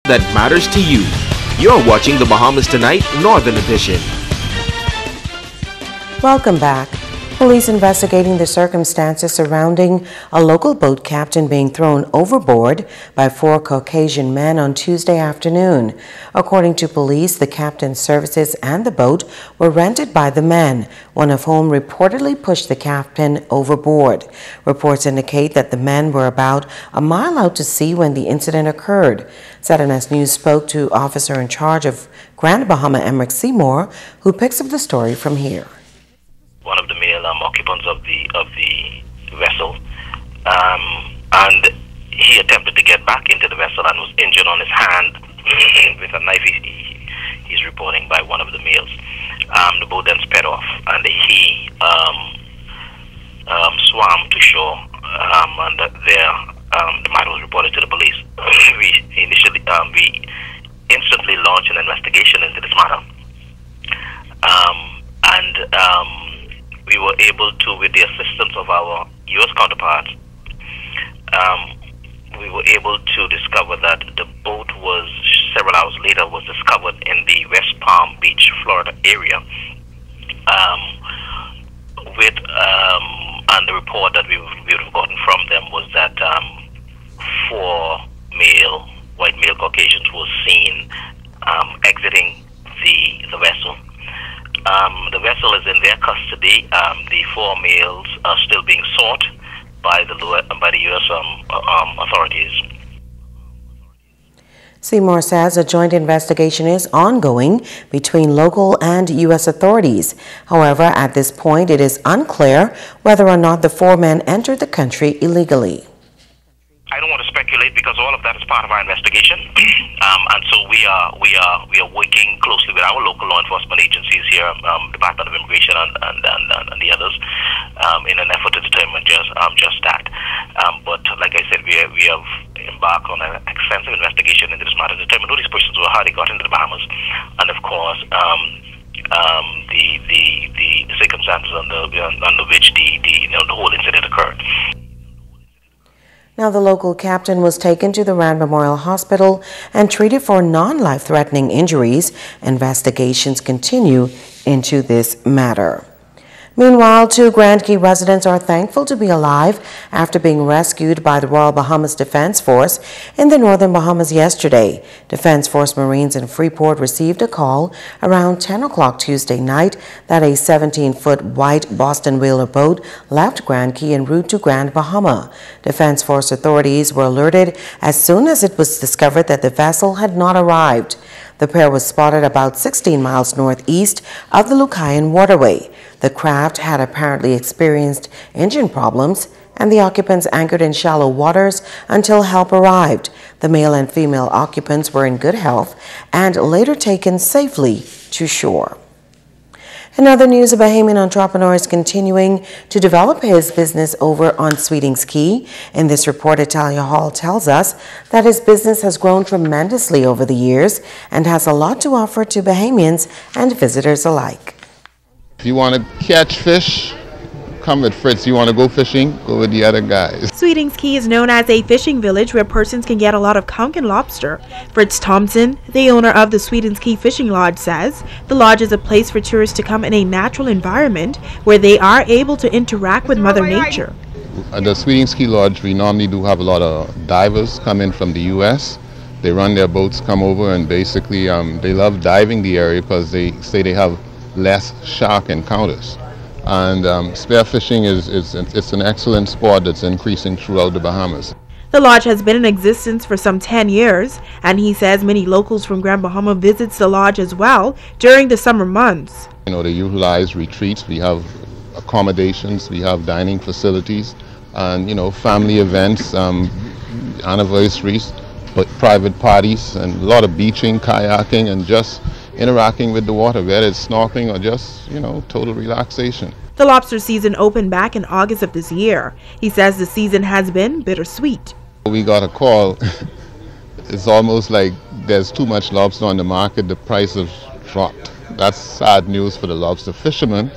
that matters to you. You're watching the Bahamas Tonight Northern Edition. Welcome back. Police investigating the circumstances surrounding a local boat captain being thrown overboard by 4 Caucasian men on Tuesday afternoon. According to police, the captain's services and the boat were rented by the men, one of whom reportedly pushed the captain overboard. Reports indicate that the men were about a mile out to sea when the incident occurred. ZNS News spoke to officer in charge of Grand Bahama, Emmerich Seymour, who picks up the story from here. One of the male occupants of the vessel, and he attempted to get back into the vessel and was injured on his hand with a knife. He's reporting by one of the males. The boat then sped off, and he swam to shore, and the matter was reported to the police. We instantly launched an investigation into this matter, we were able to, with the assistance of our U.S. counterparts, we were able to discover that the boat was, several hours later, was discovered in the West Palm Beach, Florida area. And the report that we would have gotten from them was that 4 white male Caucasians were seen exiting the vessel. The vessel is in their custody. The 4 males are still being sought by the U.S. Authorities. Seymour says a joint investigation is ongoing between local and U.S. authorities. However, at this point, it is unclear whether or not the 4 men entered the country illegally. I don't want to speculate because all of that is part of our investigation, and so we are working closely with our local law enforcement agencies here, Department of Immigration and the others, in an effort to determine just that. But like I said, we have embarked on an extensive investigation into this matter to determine who these persons were, how they got into the Bahamas, and of course the circumstances under which the whole incident occurred. Now, the local captain was taken to the Rand Memorial Hospital and treated for non-life-threatening injuries. Investigations continue into this matter. Meanwhile, 2 Grand Key residents are thankful to be alive after being rescued by the Royal Bahamas Defense Force in the northern Bahamas yesterday. Defense Force Marines in Freeport received a call around 10 o'clock Tuesday night that a 17-foot white Boston whaler boat left Grand Key en route to Grand Bahama. Defense Force authorities were alerted as soon as it was discovered that the vessel had not arrived. The pair was spotted about 16 miles northeast of the Lucayan waterway. The craft had apparently experienced engine problems, and the occupants anchored in shallow waters until help arrived. The male and female occupants were in good health and later taken safely to shore. In other news, a Bahamian entrepreneur is continuing to develop his business over on Sweetings Key. In this report, Italia Hall tells us that his business has grown tremendously over the years and has a lot to offer to Bahamians and visitors alike. If you want to catch fish, come with Fritz. You want to go fishing, go with the other guys. Sweetings Key is known as a fishing village where persons can get a lot of conch and lobster. Fritz Thompson, the owner of the Sweetings Key Fishing Lodge, says the lodge is a place for tourists to come in a natural environment where they are able to interact with Mother Nature. At the Sweetings Key Lodge, we normally do have a lot of divers come in from the U.S. They run their boats, come over, and basically they love diving the area because they say they have less shark encounters. And spearfishing it's an excellent sport that's increasing throughout the Bahamas. The lodge has been in existence for some 10 years, and he says many locals from Grand Bahama visits the lodge as well during the summer months. You know, they utilize retreats. We have accommodations, we have dining facilities, and family events, anniversaries, but private parties, and a lot of beaching, kayaking, and just interacting with the water, whether it's snorkeling or just, total relaxation. The lobster season opened back in August of this year. He says the season has been bittersweet. We got a call. It's almost like there's too much lobster on the market. The price has dropped. That's sad news for the lobster fishermen,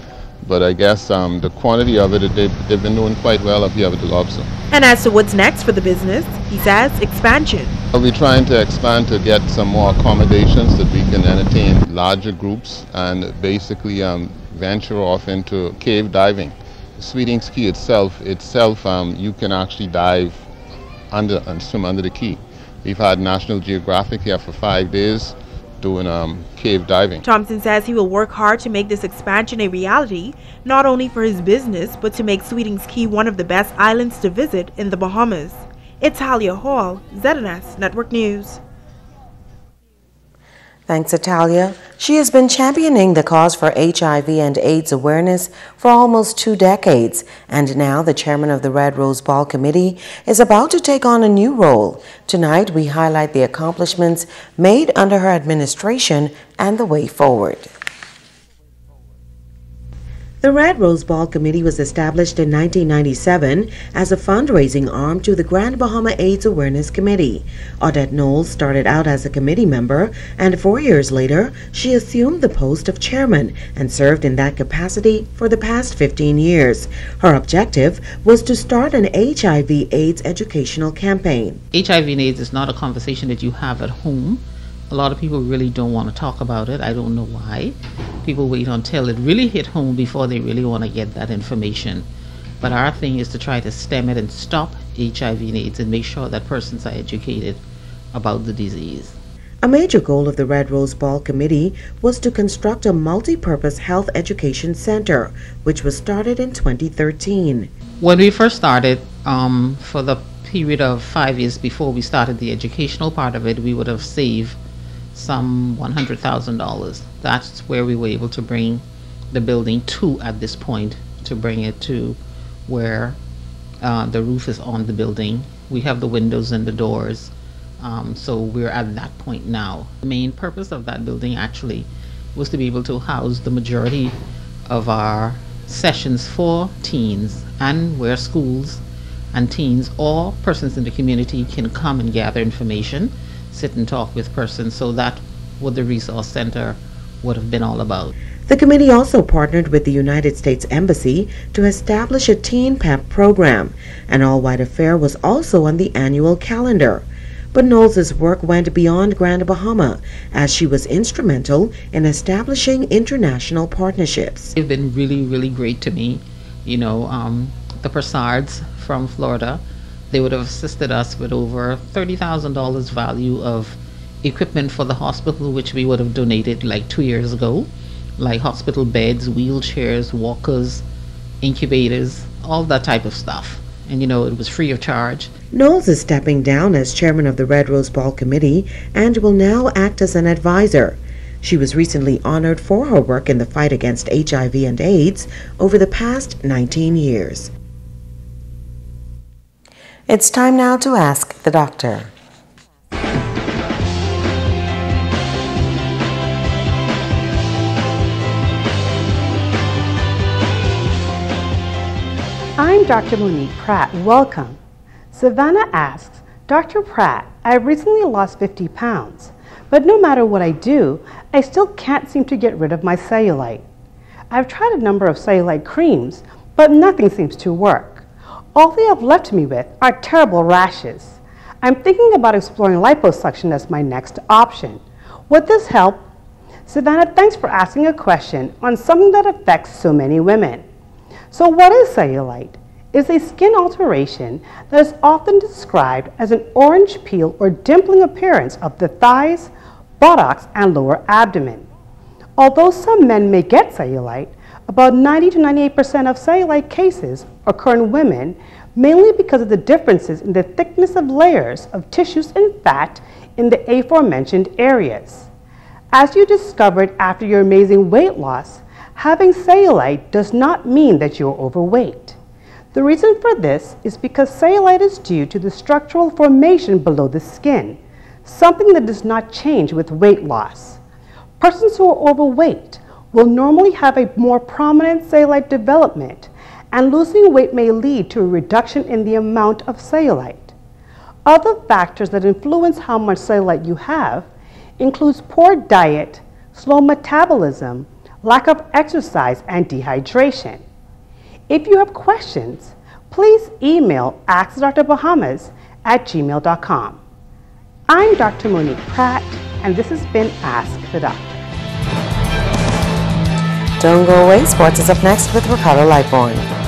but I guess the quantity of it, they've been doing quite well up here with the lobster. And as to what's next for the business, he says expansion. We're trying to expand to get some more accommodations that we can entertain larger groups and basically venture off into cave diving. Sweetings Key itself, you can actually dive under and swim under the key. We've had National Geographic here for 5 days doing cave diving. Thompson says he will work hard to make this expansion a reality, not only for his business, but to make Sweetings Key one of the best islands to visit in the Bahamas. It's Talia Hall, ZNS Network News. Thanks, Italia. She has been championing the cause for HIV and AIDS awareness for almost 2 decades, and now the chairman of the Red Rose Ball Committee is about to take on a new role. Tonight, we highlight the accomplishments made under her administration and the way forward. The Red Rose Ball Committee was established in 1997 as a fundraising arm to the Grand Bahama AIDS Awareness Committee. Odette Knowles started out as a committee member, and 4 years later, she assumed the post of chairman and served in that capacity for the past 15 years. Her objective was to start an HIV/AIDS educational campaign. HIV and AIDS is not a conversation that you have at home. A lot of people really don't want to talk about it. I don't know why. People wait until it really hit home before they really want to get that information. But our thing is to try to stem it and stop HIV and AIDS and make sure that persons are educated about the disease. A major goal of the Red Rose Ball Committee was to construct a multi-purpose health education center, which was started in 2013. When we first started, for the period of 5 years before we started the educational part of it, we would have saved some $100,000. That's where we were able to bring the building to at this point, to bring it to where the roof is on the building. We have the windows and the doors, so we're at that point now. The main purpose of that building actually was to be able to house the majority of our sessions for teens, and where schools and teens or persons in the community can come and gather information, sit and talk with persons. So that what the resource center would have been all about. The committee also partnered with the United States Embassy to establish a teen PEP program. An all-white affair was also on the annual calendar. But Knowles' work went beyond Grand Bahama, as she was instrumental in establishing international partnerships. They've been really, really great to me. You know, the Prasards from Florida, they would have assisted us with over $30,000 value of equipment for the hospital, which we would have donated like 2 years ago, like hospital beds, wheelchairs, walkers, incubators, all that type of stuff. And you know, it was free of charge. Knowles is stepping down as chairman of the Red Rose Ball Committee and will now act as an advisor. She was recently honored for her work in the fight against HIV and AIDS over the past 19 years. It's time now to ask the doctor. I'm Dr. Monique Pratt. Welcome. Savannah asks, Dr. Pratt, I recently lost 50 pounds, but no matter what I do, I still can't seem to get rid of my cellulite. I've tried a number of cellulite creams, but nothing seems to work. All they have left me with are terrible rashes. I'm thinking about exploring liposuction as my next option. Would this help? Savannah, thanks for asking a question on something that affects so many women. So what is cellulite? It's a skin alteration that is often described as an orange peel or dimpling appearance of the thighs, buttocks, and lower abdomen. Although some men may get cellulite, about 90 to 98% of cellulite cases occur in women, mainly because of the differences in the thickness of layers of tissues and fat in the aforementioned areas. As you discovered after your amazing weight loss, having cellulite does not mean that you're overweight. The reason for this is because cellulite is due to the structural formation below the skin, something that does not change with weight loss. Persons who are overweight will normally have a more prominent cellulite development, and losing weight may lead to a reduction in the amount of cellulite. Other factors that influence how much cellulite you have includes poor diet, slow metabolism, lack of exercise, and dehydration. If you have questions, please email askdrbahamas@gmail.com. I'm Dr. Monique Pratt, and this has been Ask the Doctor. Don't go away. Sports is up next with Ricardo Lightborn.